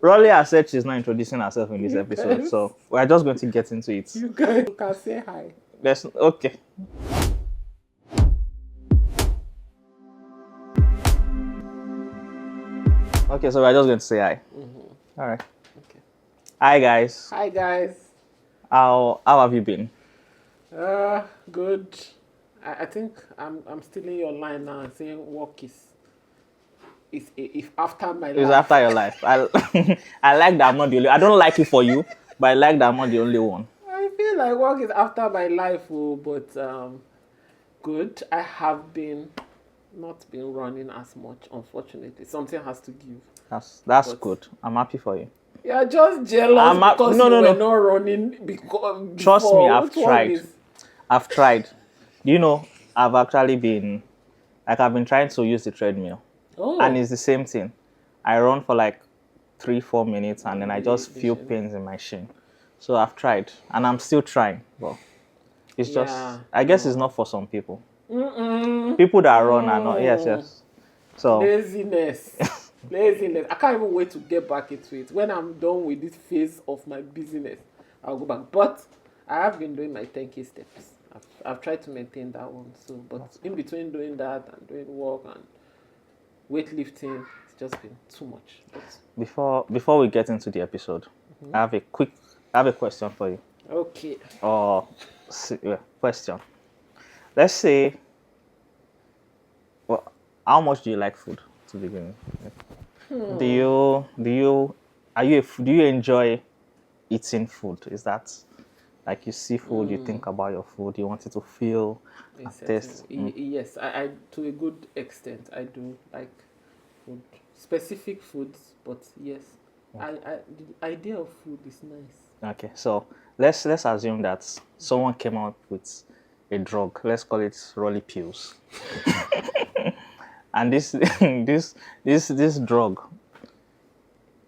Rolly has said she's not introducing herself in this episode, so we're just going to get into it. You guys can say hi. Okay. Okay, so we're just going to say hi. All right. Okay. Hi guys. Hi guys. How have you been? Good. I think I'm still in your line now and saying work is if after my life. It's after your life. I like that I'm not the only. I don't like it for you, but I like that I'm not the only one. I feel like work is after my life, but good. I have not been running as much, unfortunately. Something has to give. That's But- good. I'm happy for you. You're just jealous because no, you no, were no. not running before. Trust me, I've Which one tried. is- I've tried. You know, I've actually been trying to use the treadmill. Oh. And it's the same thing. I run for like 3-4 minutes and then I just The feel shin. pains in my shin. So I've tried and I'm still trying. But it's just, Yeah, I guess it's not for some people. Mm-mm. People that run are not, yes. So, Laziness. Laziness. I can't even wait to get back into it. When I'm done with this phase of my business, I'll go back. But I have been doing my 10K steps. I've tried to maintain that one. So, but in between doing that and doing work and weightlifting, it's just been too much. But, before we get into the episode, I have a question for you. okay. Question. Let's say, well, how much do you like food to begin with? Do you enjoy eating food? Is that like you see food, you think about your food, you want it to feel and taste? Yes, I to a good extent I do like food, specific foods, but yes, the idea of food is nice. Okay, so let's assume that someone came up with a drug. Let's call it Rolly pills. And this drug,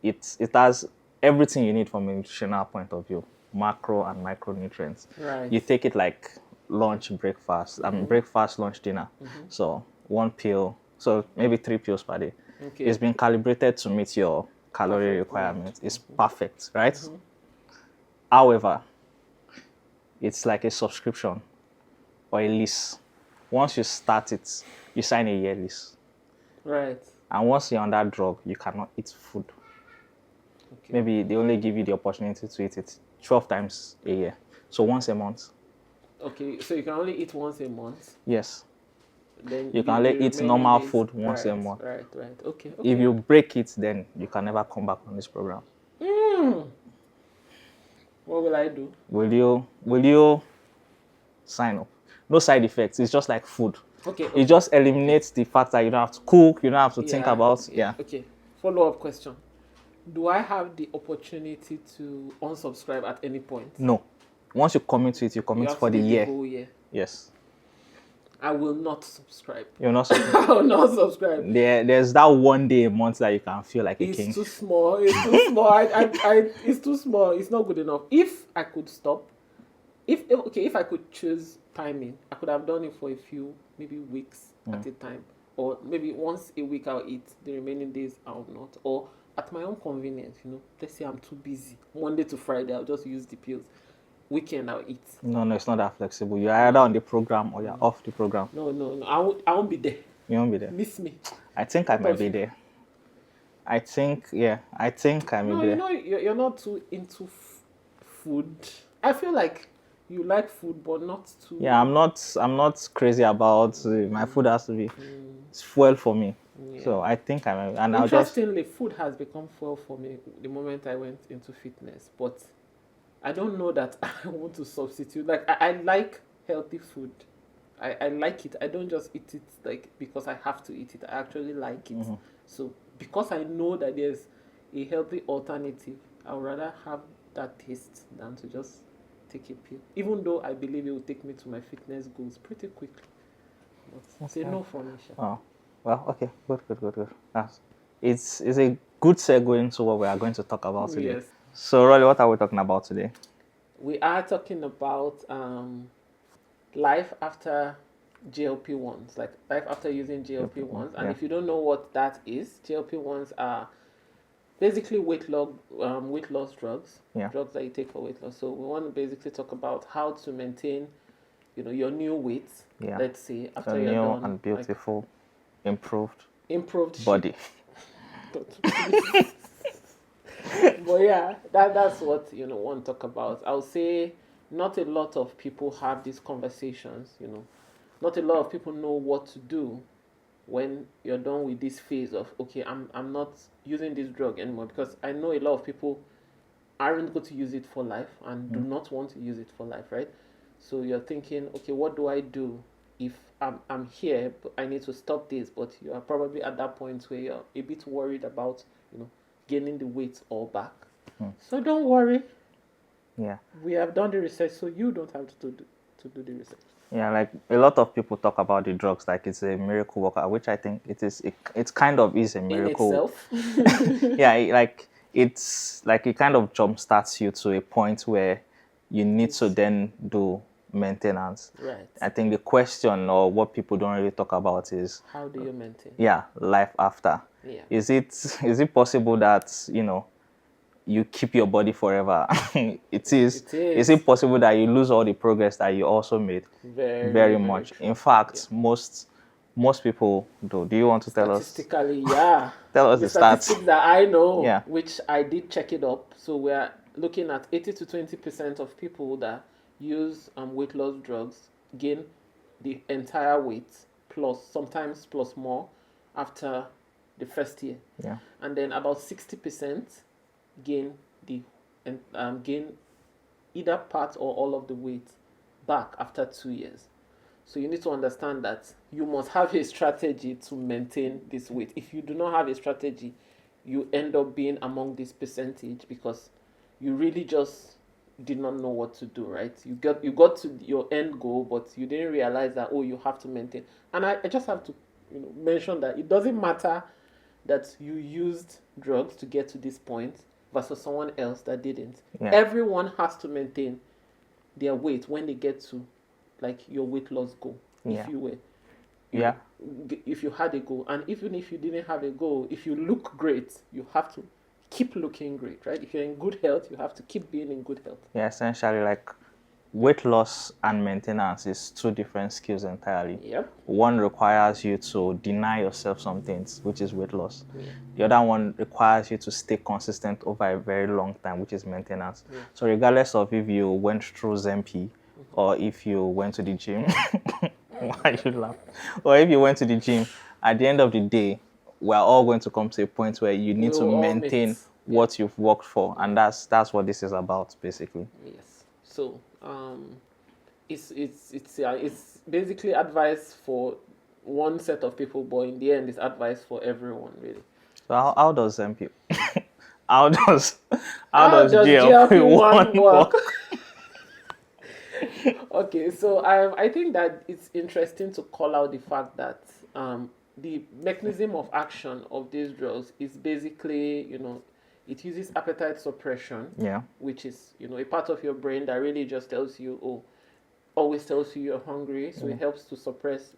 it has everything you need from a nutritional point of view, macro and micronutrients. Right. You take it like lunch, breakfast, breakfast, lunch, dinner. So 1 pill, so maybe 3 pills per day. Okay. It's been calibrated to meet your calorie requirements. It's perfect, right? However, it's like a subscription or a lease. Once you start it, you sign a year lease. Right. And once you're on that drug, you cannot eat food. Okay. Maybe they only give you the opportunity to eat it 12 times a year. So once a month. Okay, so you can only eat once a month. Yes. Then You can only eat remaining normal days- food once a right, month. Right. Okay. If you break it, then you can never come back on this program. What will I do? Will you sign up? No side effects. It's just like food. Okay. It just eliminates the fact that you don't have to cook, you don't have to think about. Yeah. Okay. Follow-up question. Do I have the opportunity to unsubscribe at any point? No. Once you commit to it, you You commit have for to the do year. whole year. Yes. I will not subscribe. You're not supposed I will not subscribe. there's that one day a month that you can feel like a It's king. too small. It's too small. It's too small. It's not good enough. If I could stop, if I could choose timing, I could have done it for a few, maybe weeks at a time, or maybe once a week I'll eat. The remaining days I'll not, or at my own convenience. Let's say I'm too busy. Monday to Friday, I'll just use the pills. Weekend I'll eat. No, it's not that flexible. You're either on the program or you're off the program. No. I won't be there. You won't be there. Miss me. I think I might of be you? there. I think I may No, be there. you're not too into food. I feel like you like food, but not too. Yeah, I'm not crazy about my food has to be it's fuel for me. Yeah. So I think I might, and I'll just Interestingly, food has become fuel for me the moment I went into fitness, but I don't know that I want to substitute. Like I like healthy food. I like it. I don't just eat it like because I have to eat it. I actually like it. So because I know that there's a healthy alternative, I would rather have that taste than to just take a pill. Even though I believe it will take me to my fitness goals pretty quickly. But say no for me, Sha. Oh, well, okay, good. It's a good segue into what we are going to talk about today. Yes. So, Rolly, what are we talking about today? We are talking about life after GLP-1s, like life after using GLP-1s. And Yeah. if you don't know what that is, GLP-1s are basically weight loss drugs, Yeah. drugs that you take for weight loss. So we want to basically talk about how to maintain, your new weight. Yeah. Let's say A after you're new done, and beautiful, improved improved shape. body. But yeah, that's what want to talk about. I'll say not a lot of people have these conversations. Not a lot of people know what to do when you're done with this phase of, okay, I'm not using this drug anymore, because I know a lot of people aren't going to use it for life and do not want to use it for life, right? So you're thinking, okay, what do I do if I'm here, but I need to stop this? But you are probably at that point where you're a bit worried about, gaining the weight all back. So don't worry. Yeah. We have done the research, so you don't have to do the research. Yeah, like a lot of people talk about the drugs like it's a miracle worker, which I think it is. It kind of is a In miracle. itself. Yeah, it's like it kind of jumpstarts you to a point where you need to then do maintenance. Right. I think the question or what people don't really talk about is How do you maintain? life after. Yeah. Is it possible that you keep your body forever? It is. It is. Is it possible that you lose all the progress that you also made? Very much. true. In fact, most people do. Do you want to tell us? Statistically, yeah. Tell us the stats. Statistics that I know, Yeah. which I did check it up. So we're looking at 80 to 20% of people that use weight loss drugs gain the entire weight, plus sometimes plus more, after the first year. Yeah. And then about 60% gain gain either part or all of the weight back after 2 years. So you need to understand that you must have a strategy to maintain this weight. If you do not have a strategy, you end up being among this percentage because you really just did not know what to do, right? You got to your end goal, but you didn't realize that, you have to maintain. And I just have to mention that it doesn't matter that you used drugs to get to this point versus someone else that didn't. Yeah. Everyone has to maintain their weight when they get to like your weight loss goal. Yeah. If you had a goal, and even if you didn't have a goal, if you look great, you have to keep looking great, right? If you're in good health, you have to keep being in good health. Yeah, essentially, like weight loss and maintenance is two different skills entirely. Yep. One requires you to deny yourself some things, which is weight loss. Yeah. The other one requires you to stay consistent over a very long time, which is maintenance. Yeah. So regardless of if you went through Ozempic or if you went to the gym, why you laugh? Or if you went to the gym, at the end of the day, we're all going to come to a point where you need to maintain what you've worked for, and that's what this is about, basically. Yes. So it's basically advice for one set of people, but in the end, it's advice for everyone, really. So how does Ozempic? how does GLP-1 work? Okay, so I think that it's interesting to call out the fact that the mechanism of action of these drugs is basically, it uses appetite suppression, which is, a part of your brain that really just tells you, always tells you you're hungry. So it helps to suppress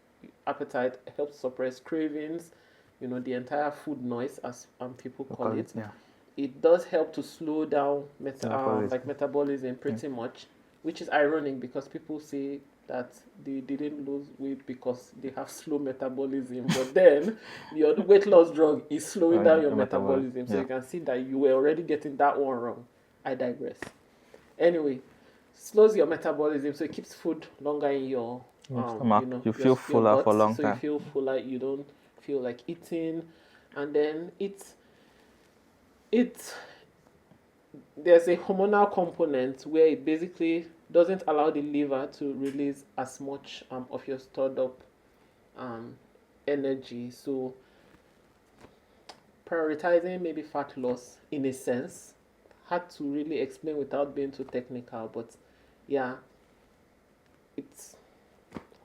appetite, it helps suppress cravings, the entire food noise, as people call it. Yeah. It does help to slow down metabolism pretty much, which is ironic because people say that they didn't lose weight because they have slow metabolism, but then your weight loss drug is slowing down your metabolism. So you can see that you were already getting that one wrong. I digress. Anyway, slows your metabolism, so it keeps food longer in your stomach. You feel fuller gut, for a long so time. you feel fuller. You don't feel like eating, and then there's a hormonal component where it basically doesn't allow the liver to release as much of your stored up energy. So prioritizing maybe fat loss in a sense, hard to really explain without being too technical, but yeah, it's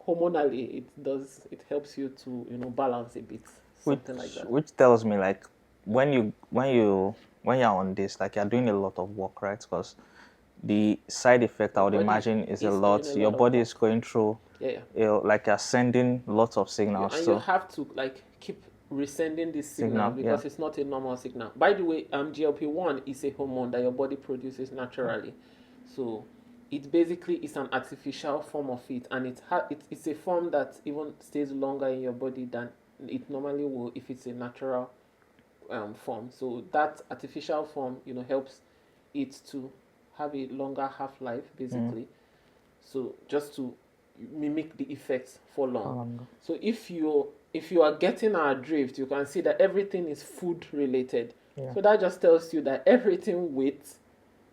hormonally it helps you to balance a bit, something like that. Which tells me like when you're on this, like you're doing a lot of work, right? Because the side effect I would imagine is a lot. Your body is going through, like you're sending lots of signals. And you have to like keep resending this Signal, signal because it's not a normal signal. By the way, GLP-1 is a hormone that your body produces naturally. So it basically is an artificial form of it, and it's a form that even stays longer in your body than it normally will if it's a natural form. So that artificial form, helps it to have a longer half-life, basically. So just to mimic the effects for long. So if you are getting our drift, you can see that everything is food related. Yeah. So that just tells you that everything with,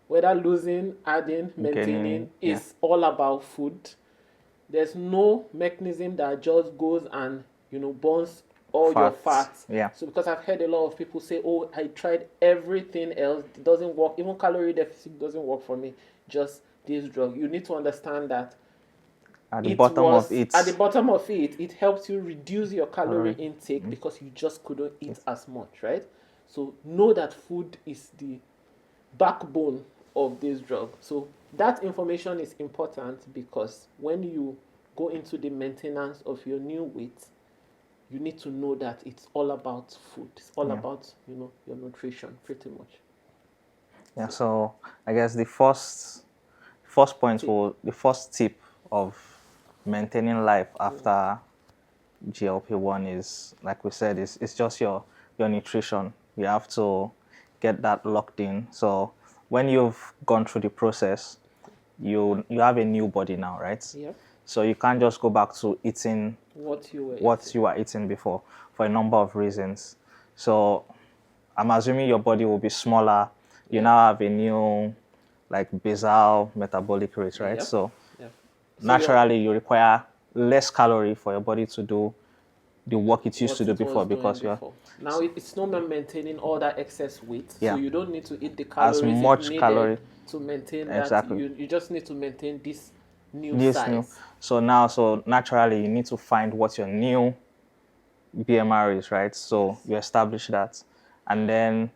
whether losing, adding, maintaining, is all about food. There's no mechanism that just goes and burns all your fats. Yeah. So because I've heard a lot of people say, "Oh, I tried everything else, it doesn't work. Even calorie deficit doesn't work for me. Just this drug." You need to understand that at the bottom of it, it helps you reduce your calorie intake because you just couldn't eat as much, right? So know that food is the backbone of this drug. So that information is important because when you go into the maintenance of your new weight, you need to know that it's all about food. It's all about, your nutrition, pretty much. Yeah, so I guess the first point or the first tip of maintaining life after GLP-1 is, like we said, it's just your nutrition. You have to get that locked in. So when you've gone through the process, you have a new body now, right? Yep. So you can't just go back to eating what you were eating before for a number of reasons. So I'm assuming your body will be smaller. You now have a new basal metabolic rate, right? Yep. So Yep. naturally you require less calorie for your body to do the work it used to do before because now it's no more maintaining all that excess weight. Yeah. So you don't need to eat the calories as much needed to maintain exactly. that. You just need to maintain this new size. So naturally you need to find what your new BMR is, right? So you establish that, and then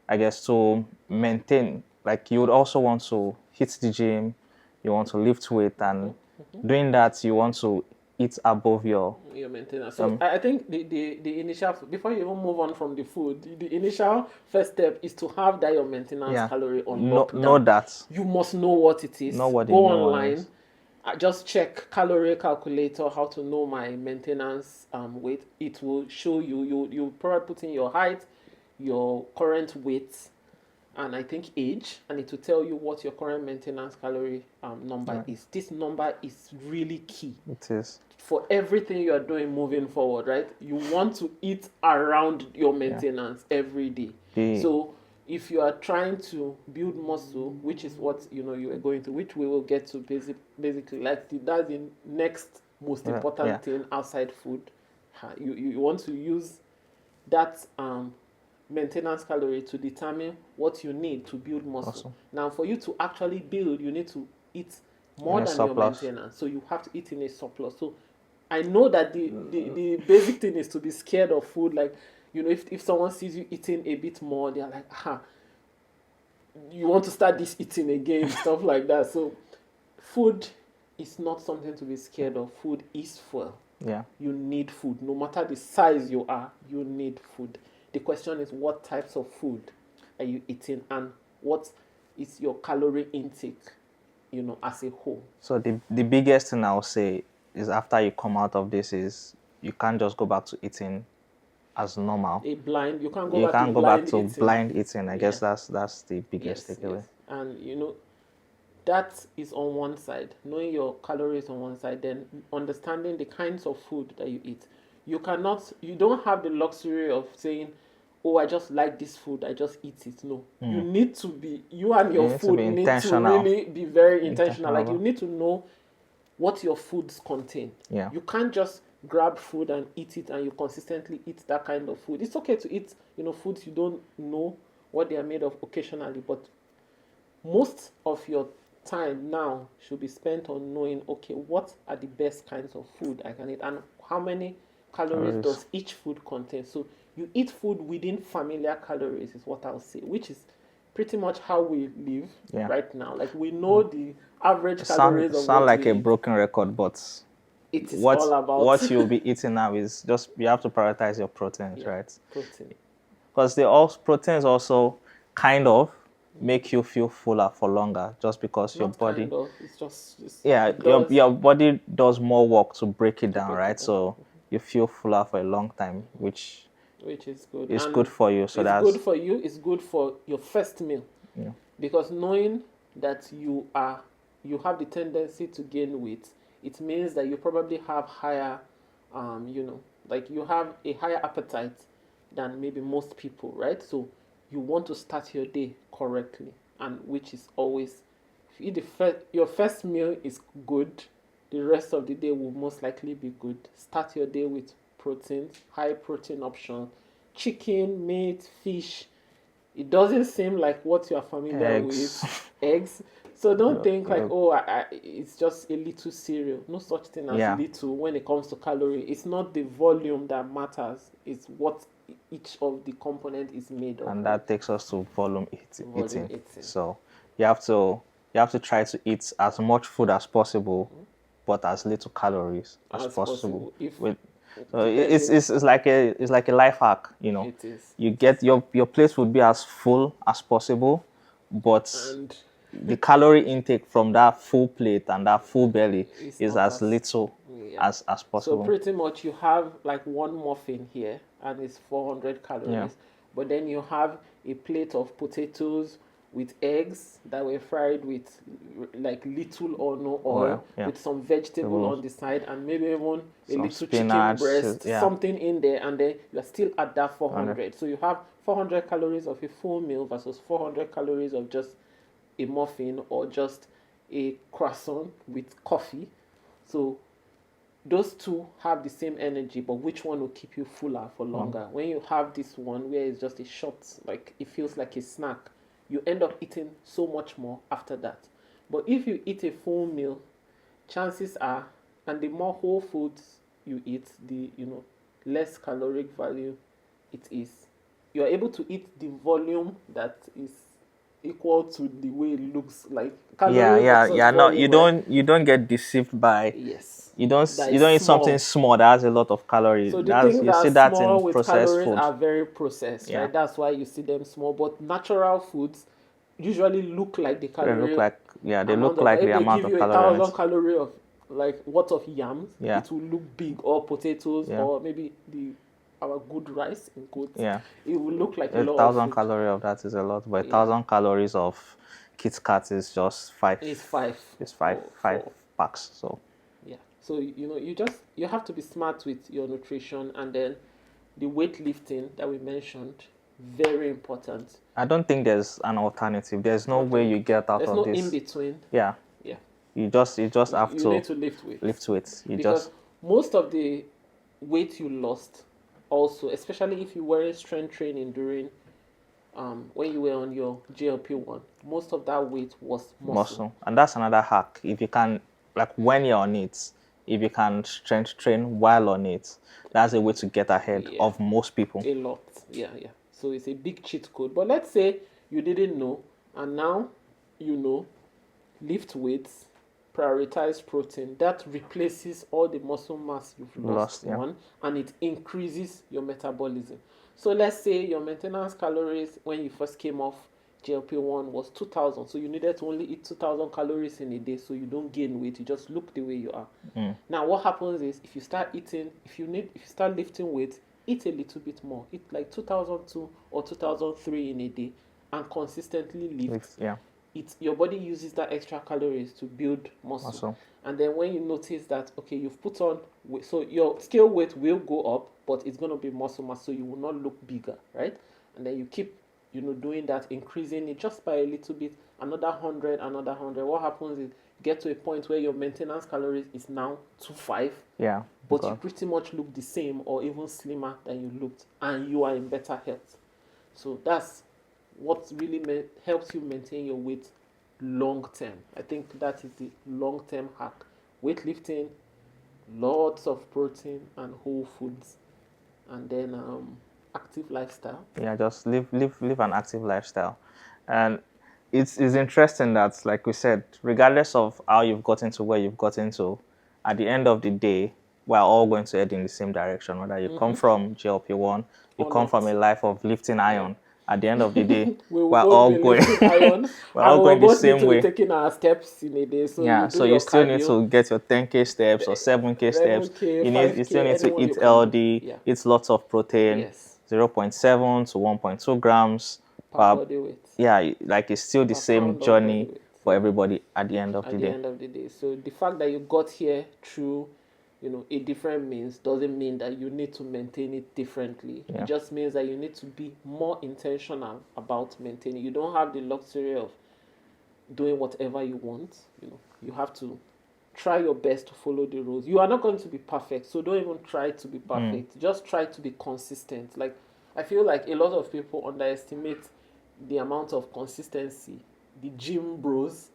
I guess to maintain, you would also want to hit the gym, you want to lift weight, and doing that you want to eat above your maintenance. So I think the initial, before you even move on from the food, the initial first step is to have that your maintenance calorie on know that you must know what it is. Know what Go online. Just check calorie calculator, how to know my maintenance weight. It will show you probably put in your height, your current weight, and I think age, and it will tell you what your current maintenance calorie number is. This number is really key. It is. For everything you are doing moving forward, right? You want to eat around your maintenance every day. So if you are trying to build muscle, which is what you are going to, which we will get to basically, that's the next most important thing outside food. You want to use that maintenance calorie to determine what you need to build muscle. Awesome. Now, for you to actually build, you need to eat more than your maintenance. So you have to eat in a surplus. So I know that the basic thing is to be scared of food. If someone sees you eating a bit more, they're like, you want to start this eating again, stuff like that. So food is not something to be scared of. Food is fuel. Yeah. You need food. No matter the size you are, you need food. The question is, what types of food are you eating, and what is your calorie intake, as a whole? So the biggest thing I'll say is, after you come out of this, is you can't just go back to eating as normal. You can't go back to blind eating. I guess that's the biggest takeaway. Yes. And that is on one side. Knowing your calories on one side, then understanding the kinds of food that you eat. You don't have the luxury of saying, "Oh, I just like this food, I just eat it." No. You need to be, you and your food need to really be very intentional. You need to know what your foods contain. Yeah. You can't just grab food and eat it, and you consistently eat that kind of food. It's okay to eat, foods you don't know what they are made of occasionally, but most of your time now should be spent on knowing, okay, what are the best kinds of food I can eat, and how many calories does each food contain. So you eat food within familiar calories is what I'll say, which is pretty much how we live right now. We know the average calories of sound what like we a broken record, but it is all about what you'll be eating now is just you have to prioritize your proteins, yeah, right? protein. Because they also proteins also kind of make you feel fuller for longer, just because your Not body, kind of. It's just yeah, it does your body does more work to break it to down, break right? it down, So you feel fuller for a long time, which which is good. is good And for you. So it's good that's for you. It's good for your first meal yeah, because knowing that you have the tendency to gain weight, it means that you probably have higher, like you have a higher appetite than maybe most people, right? So you want to start your day correctly, and which is always, if you eat your first meal is good, the rest of the day will most likely be good. Start your day with protein, high protein option, chicken, meat, fish. It doesn't seem like what you are familiar eggs. with, eggs. So don't Yep, think like, yep. oh, it's just a little cereal. No such thing as Yeah, little when it comes to calorie. It's not the volume that matters. It's what each of the component is made of, and right? that takes us to volume Volume eating. 18. So you have to you have to try to eat as much food as possible, but as little calories as As possible. possible. If With so depending, it's like a life hack, you know. it is. You get your plate would be as full as possible, but And the calorie intake from that full plate and that full belly it's is not as as, little yeah. as So possible. pretty much you have like one muffin here and it's 400 Yeah. calories. But then you have a plate of potatoes with eggs that were fried with like little or no oil, Yeah. with some vegetable So on the side and maybe even a some little chicken spinach, breast, yeah. something in there, and then you're still at that 100. 400. So you have 400 calories of a full meal versus 400 calories of just a muffin or just a croissant with coffee. So those two have the same energy, but which one will keep you fuller for longer? When you have this one where it's just a shot, like it feels like a snack, you end up eating so much more after that. But if you eat a full meal, chances are, and the more whole foods you eat, the less caloric value it is. You are able to eat the volume that is equal to the way it looks like calorie versus No, volume, right? you don't get deceived by Yes, you that is don't eat something small. small that has a lot of calorie. So the That's things you that are see that in small with processed calories food. are very processed, Yeah, right? That's why you see them small. But natural foods usually look like the they look calorie like they amount look of. like the If they amount give of you a calorie on thousand it. calorie of like what of yams, Yeah, it will look big, or potatoes, yeah, or maybe our good rice in quotes. yeah. It will look like a A lot of thousand food. calorie of that is a lot, but a Yeah, thousand calories of Kit Kat is just five. it's five It's or five four. packs. So Yeah. So you have to be smart with your nutrition, and then the weightlifting that we mentioned, very important. I don't think there's an alternative. There's no way you get out There's of no in this. between. Yeah, Yeah. you just have You to need to lift weights lift weights. You because just most of the weight you lost, also, especially if you were strength training during when you were on your GLP-1, most of that weight was muscle. muscle, and that's another hack. If you can, like when you're on it, if you can strength train while on it, that's a way to get ahead Yeah, of most people. a lot. Yeah, yeah. So it's a big cheat code. But let's say you didn't know, and now you know. Lift weights, prioritize protein. That replaces all the muscle mass you've lost, Lost, yeah. one, and it increases your metabolism. So let's say your maintenance calories when you first came off GLP-1 was 2,000. So you needed to only eat 2,000 calories in a day so you don't gain weight. You just look the way you are. Now what happens is if you start lifting weight, eat a little bit more. Eat like 2,002 or 2,003 in a day and consistently lift. Yeah. Your body uses that extra calories to build muscle. And then when you notice that okay, you've put on weight, so your scale weight will go up, but it's going to be muscle mass, so you will not look bigger, right? And then you keep doing that, increasing it just by a little bit, another 100, another 100. What happens is you get to a point where your maintenance calories is now 25. Yeah. But you pretty much look the same or even slimmer than you looked, and you are in better health. So that's what really helps you maintain your weight long term. I think that is the long term hack. Weightlifting, lots of protein and whole foods, and then active lifestyle. Yeah, just live an active lifestyle. And it's interesting that, like we said, regardless of how you've gotten to where you've gotten to, at the end of the day, we're all going to head in the same direction. Whether you come from GLP-1, you Or come not. from a life of lifting iron. At the end of the day, We will we're both all be going. lifting iron, we're and all we will going the both need same to be way. taking our steps in a day. So Yeah, you do so your you still need cardio, to get your 10K steps or 7K steps. 11K, You 5K, still need to anyone you eat can healthy, do. Yeah. eat lots of protein, Yes. 0.7 to 1.2 grams Per per, body weight. yeah, like it's still the Per same pound of body journey weight. for everybody at the end of At the the day. end of the day. So the fact that you got here through, a different means doesn't mean that you need to maintain it differently. Yeah. It just means that you need to be more intentional about maintaining. You don't have the luxury of doing whatever you want. You have to try your best to follow the rules. You are not going to be perfect, so don't even try to be perfect. Just try to be consistent. Like, I feel like a lot of people underestimate the amount of consistency the gym bros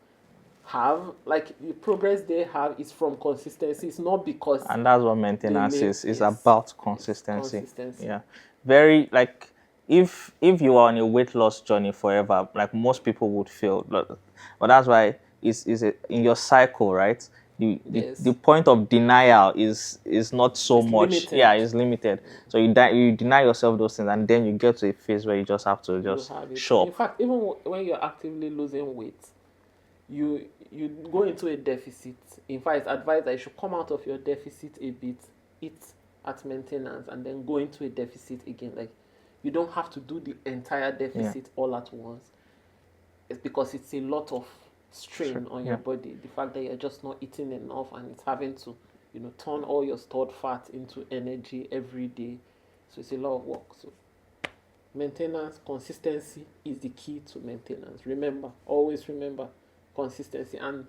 have. Like, the progress they have is from consistency. It's not because And that's what maintenance is. It's yes, about consistency. consistency. Yeah. Very like if you are on a weight loss journey forever, like most people would feel. But that's why is it in your cycle, right? Yes. The point of denial is not so It's much. limited. Yeah, it's limited. So you deny yourself those things, and then you get to a phase where you just have to just You have it. show In up. fact, even when you're actively losing weight, you go into a deficit. In fact, it's advised that you should come out of your deficit a bit, eat at maintenance, and then go into a deficit again. Like, you don't have to do the entire deficit all at once. It's because it's a lot of strain on your body. The fact that you're just not eating enough, and it's having to, turn all your stored fat into energy every day. So it's a lot of work. So maintenance, consistency is the key to maintenance. Remember, always remember consistency, and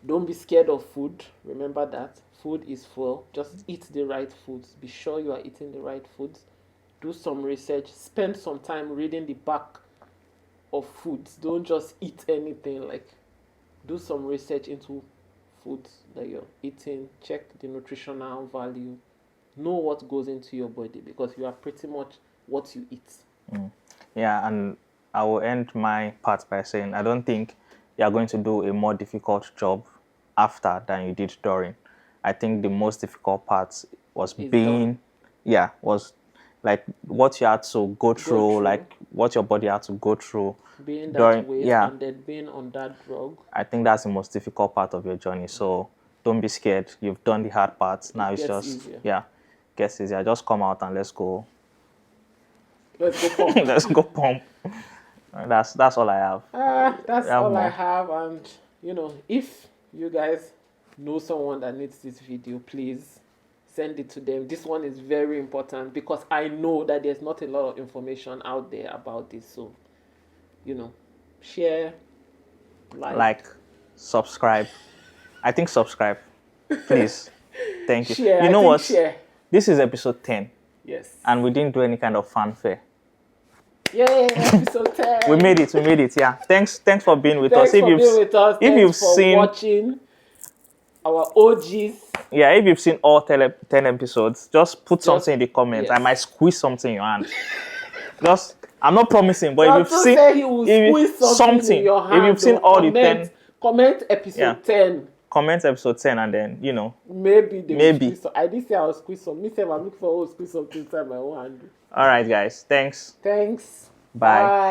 don't be scared of food. Remember that food is fuel. Just eat the right foods. Be sure you are eating the right foods. Do some research. Spend some time reading the back of foods. Don't just eat anything. Like, do some research into foods that you're eating. Check the nutritional value. Know what goes into your body, because you are pretty much what you eat. Yeah, and I will end my part by saying I don't think you are going to do a more difficult job after than you did during. I think the most difficult part was was like what you had to go through, like what your body had to go through being that during. weight Yeah, and then being on that drug. I think that's the most difficult part of your journey. So don't be scared. You've done the hard part. Now it's gets just easier. gets easier. Just come out and let's go. Let's go pump. Let's go pump. That's all I have. That's have all I more. have. And if you guys know someone that needs this video, please send it to them. This one is very important, because I know that there's not a lot of information out there about this. So, share, Like, subscribe. I think subscribe, please. Thank you. share. You know what? Share. This is episode 10, Yes. and we didn't do any kind of fanfare. Yay, episode 10. We made it. Yeah. Thanks for being with Thanks us. for being with us. If Thanks you've for seen watching our OGs. Yeah, if you've seen all 10 episodes, just put something in the comments. yes. I might squeeze something in your hand. I'm not promising, but if you've Don't seen say he will squeeze something in your hand. if you've seen all the 10, comment episode 10. comment episode 10, and then Maybe they will maybe. squeeze some. I did say I will squeeze some. Me say I'm looking for squeeze something inside my own hand. All right, guys. Thanks. Thanks. Bye. Bye.